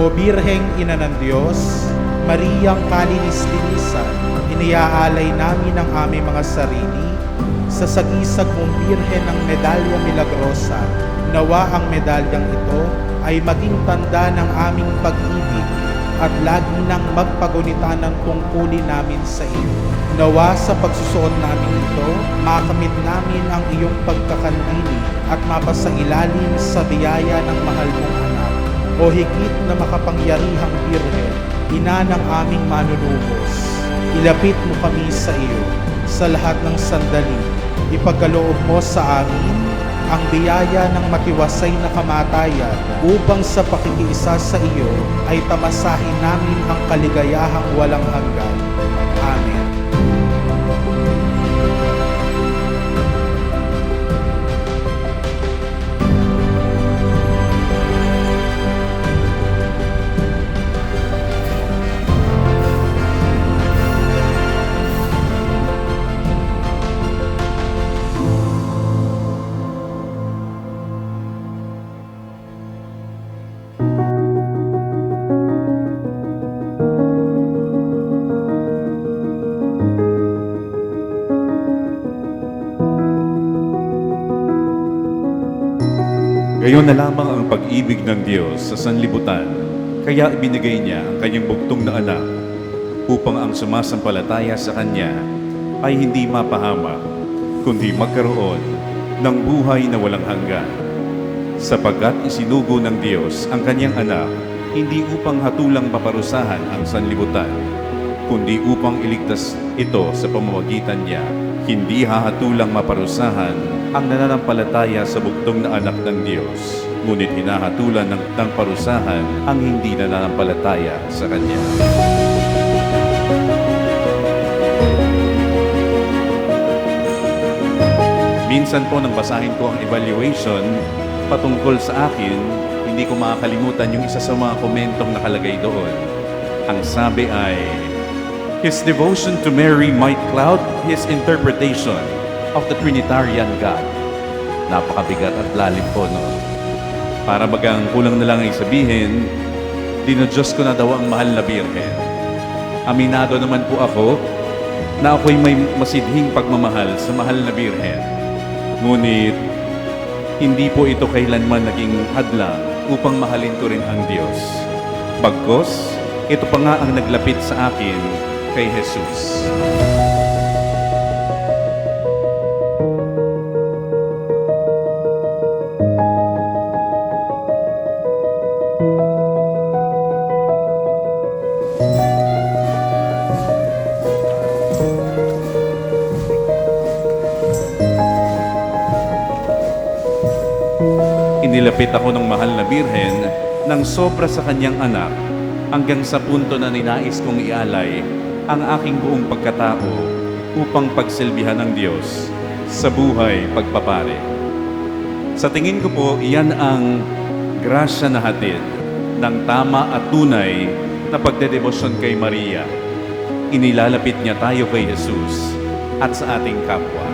O Birheng Ina ng Diyos, Mariang kalinis-linisan, iniaalay namin ang aming mga sarili sa sagisag mong Birhen ng Medalya Milagrosa. Nawa ang medalyang ito ay maging tanda ng aming pag-ibig at lagi nang magpagunita ng tungkulin namin sa iyo. Nawa sa pagsusuot namin ito, makamit namin ang iyong pagkakandili at mapasailalim sa biyaya ng mahal mong anak. O higit na makapangyarihang Birhen, ina ng aming manunubos, ilapit mo kami sa iyo sa lahat ng sandali. Ipagkaloob mo sa amin ang biyaya ng matiwasay na kamatayan upang sa pakikiisa sa iyo ay tamasahin namin ang kaligayahang walang hanggan. Amen. Gayon na lamang ang pag-ibig ng Diyos sa sanlibutan, kaya ibinigay niya ang kanyang bugtong na anak upang ang sumasampalataya sa kanya ay hindi mapahamak, kundi magkaroon ng buhay na walang hanggan. Sapagkat isinugo ng Diyos ang kanyang anak hindi upang hatulang maparusahan ang sanlibutan, kundi upang iligtas ito sa pamamagitan niya. Hindi hahatulang maparusahan ang nananampalataya sa bugtong na anak ng Diyos, ngunit hinahatulan ng parusahan ang hindi nananampalataya sa Kanya. Minsan po nang basahin ko ang evaluation patungkol sa akin, hindi ko makakalimutan yung isa sa mga komentong nakalagay doon. Ang sabi ay, "His devotion to Mary might cloud his interpretation of the Trinitarian God." Napakabigat at lalim po, no? Para bagang kulang na lang ay sabihin, dinodiyos ko na daw ang mahal na Birhen. Aminado naman po ako na ako'y may masidhing pagmamahal sa mahal na Birhen. Ngunit, hindi po ito kailanman naging hadlang upang mahalin ko rin ang Diyos. Bagkus, ito pa nga ang naglapit sa akin kay Jesus. Inilapit ako ng mahal na Birhen nang sobra sa kanyang anak hanggang sa punto na ninais kong ialay ang aking buong pagkatao upang pagsilbihan ng Diyos sa buhay pagpapare. Sa tingin ko po, iyan ang grasya na hatid ng tama at tunay na pagdedebosyon kay Maria. Inilalapit niya tayo kay Jesus at sa ating kapwa.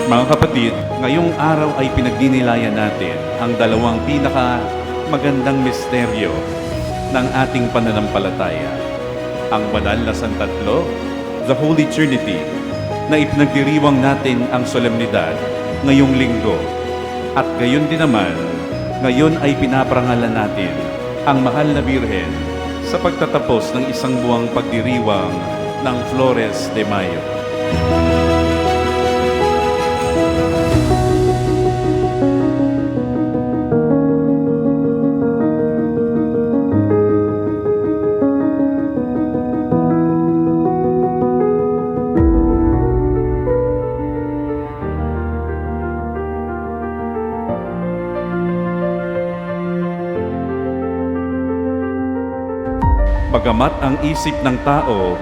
Mga kapatid, ngayong araw ay pinagdinilayan natin ang dalawang magandang misteryo ng ating pananampalataya. Ang banal na Santatlo, the Holy Trinity, na ipinagdiriwang natin ang solemnidad ngayong linggo. At gayon din naman, ngayon ay pinaparangalan natin ang mahal na Birhen sa pagtatapos ng isang buwang pagdiriwang ng Flores de Mayo. Bagamat ang isip ng tao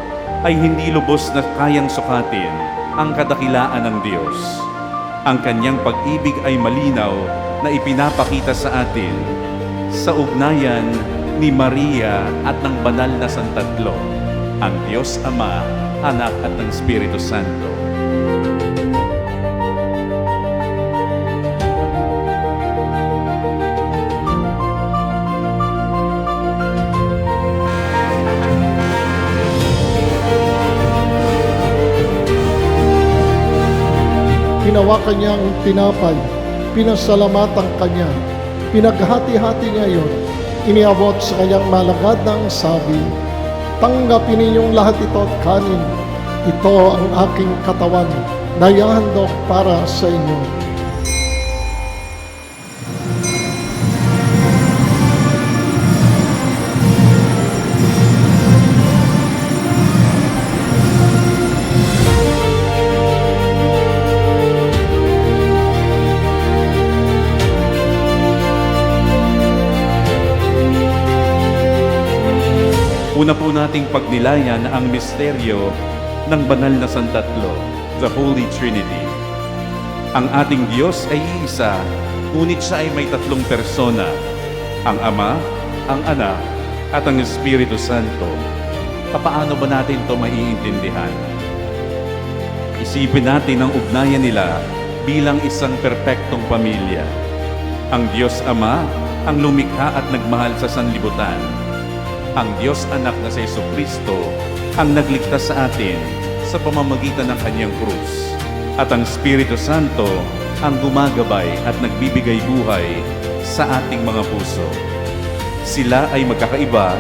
ay hindi lubos na kayang sukatin ang kadakilaan ng Diyos, ang kanyang pag-ibig ay malinaw na ipinapakita sa atin sa ugnayan ni Maria at ng banal na Santatlo, ang Diyos Ama, Anak at ng Espiritu Santo. Hinawakan niya ang tinapay, pinasalamatan kanya, pinaghati-hati niya iyon, iniabot sa kanyang malagad ng sabi, "Tanggapin ninyong lahat ito at kanin. Ito ang aking katawan na ihahandog para sa inyo." Una po nating pagnilayan ang misteryo ng banal na Santatlo, the Holy Trinity. Ang ating Diyos ay iisa, ngunit siya ay may tatlong persona, ang Ama, ang Anak, at ang Espiritu Santo. Paano ba natin ito maiintindihan? Isipin natin ang ugnayan nila bilang isang perpektong pamilya. Ang Diyos Ama ang lumikha at nagmahal sa sanlibutan. Ang Diyos Anak na si Jesucristo ang nagligtas sa atin sa pamamagitan ng kanyang krus. At ang Espiritu Santo ang gumagabay at nagbibigay buhay sa ating mga puso. Sila ay magkakaiba,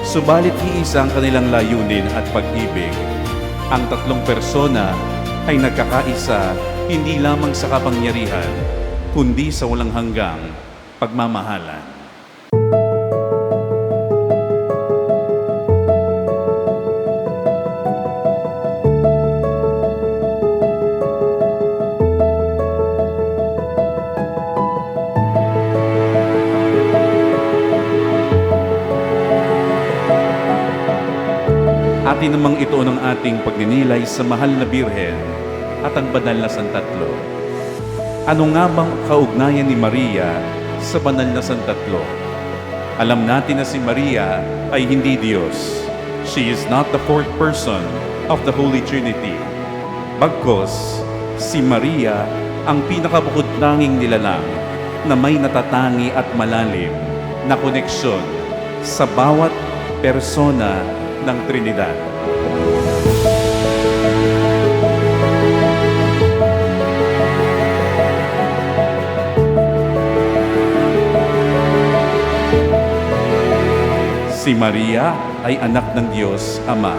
subalit iisa ang kanilang layunin at pag-ibig. Ang tatlong persona ay nagkakaisa hindi lamang sa kapangyarihan, kundi sa walang hanggang pagmamahalan. Atin namang ito ng ating pagninilay sa mahal na Birhen at ang banal na Santatlo. Ano nga bang kaugnayan ni Maria sa banal na Santatlo? Alam natin na si Maria ay hindi Diyos. She is not the fourth person of the Holy Trinity. Bagkus, si Maria ang pinakabukod-tanging nilalang na may natatangi at malalim na koneksyon sa bawat persona ng Trinidad. Si Maria ay anak ng Diyos Ama.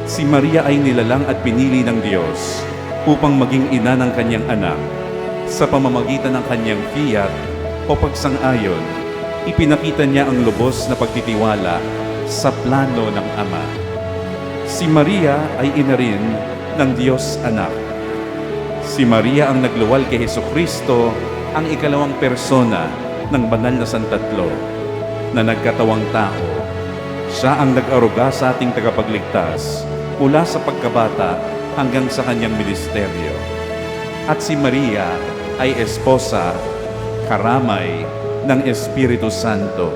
Si Maria ay nilalang at pinili ng Diyos upang maging ina ng kanyang anak. Sa pamamagitan ng kanyang fiat o pagsang-ayon, ipinakita niya ang lubos na pagtitiwala sa plano ng Ama. Si Maria ay ina rin ng Diyos Anak. Si Maria ang nagluwal kay Jesucristo, ang ikalawang persona ng banal na Santatlo na nagkatawang tao. Siya ang nag-aruga sa ating tagapagligtas mula sa pagkabata hanggang sa kanyang ministeryo. At si Maria ay esposa, karamay ng Espiritu Santo.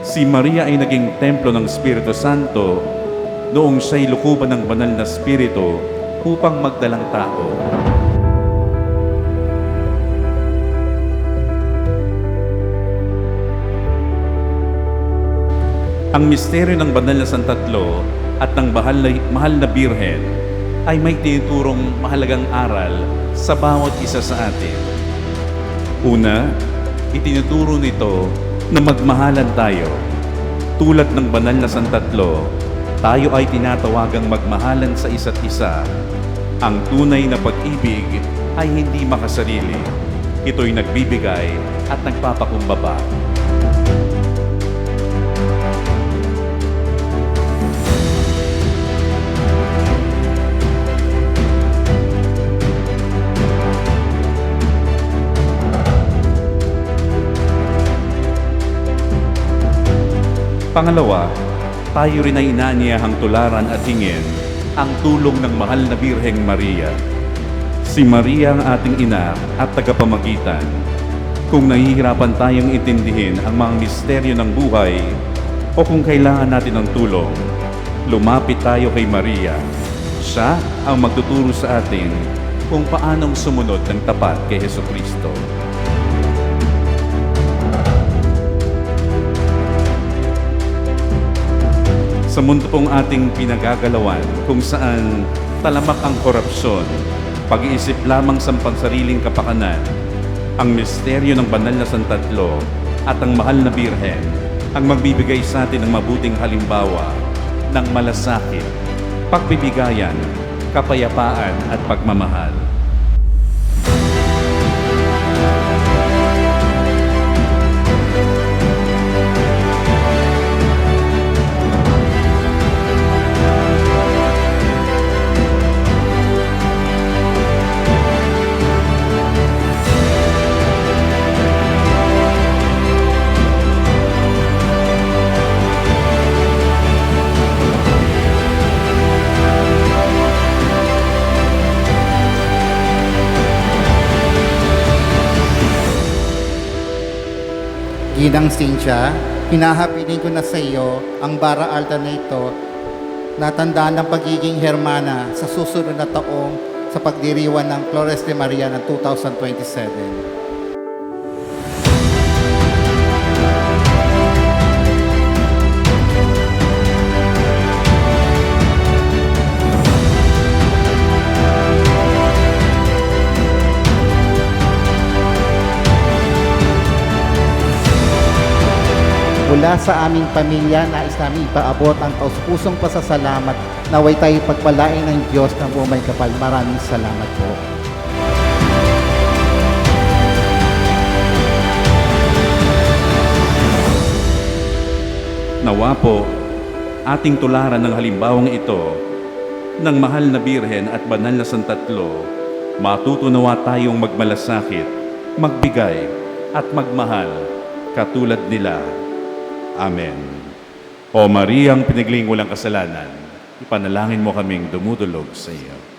Si Maria ay naging templo ng Espiritu Santo noong siya'y lukuban ng banal na Espiritu upang magdalang tao. Ang misteryo ng banal na Santatlo at ng mahal na Birhen ay may tinuturong mahalagang aral sa bawat isa sa atin. Una, itinuturo nito na magmahalan tayo. Tulad ng banal na Santatlo, tayo ay tinatawagang magmahalan sa isa't isa. Ang tunay na pag-ibig ay hindi makasarili. Ito'y nagbibigay at nagpapakumbaba. Pangalawa, tayo rin ay inaanyahang tularan at hingin ang tulong ng mahal na Birheng Maria. Si Maria ang ating ina at tagapamagitan. Kung nahihirapan tayong intindihin ang mga misteryo ng buhay o kung kailangan natin ng tulong, lumapit tayo kay Maria. Siya ang magtuturo sa atin kung paanong sumunod ng tapat kay Hesukristo. Sa mundo pong ating pinagagalawan kung saan talamak ang korupsyon, pag-iisip lamang sa pansariling kapakanan, ang misteryo ng banal na Santatlo at ang mahal na Birhen ang magbibigay sa atin ng mabuting halimbawa ng malasakit, pagbibigayan, kapayapaan at pagmamahal. Ginang Cynthia, hinahabilin ko na sa iyo ang bara altar na ito na tandaan ng pagiging hermana sa susunod na taong sa pagdiriwan ng Flores de Maria ng 2027. Mula sa aming pamilya, nais namin ipaabot ang taus-pusong pasasalamat na way tayo pagpalain ng Diyos na bumay kapal. Maraming salamat po. Nawa po, ating tularan ng halimbawang ito ng mahal na Birhen at banal na Santatlo, matutunawa tayong magmalasakit, magbigay at magmahal katulad nila. Amen. O Mariang pinagling walang kasalanan, ipanalangin mo kaming dumudulog sa iyo.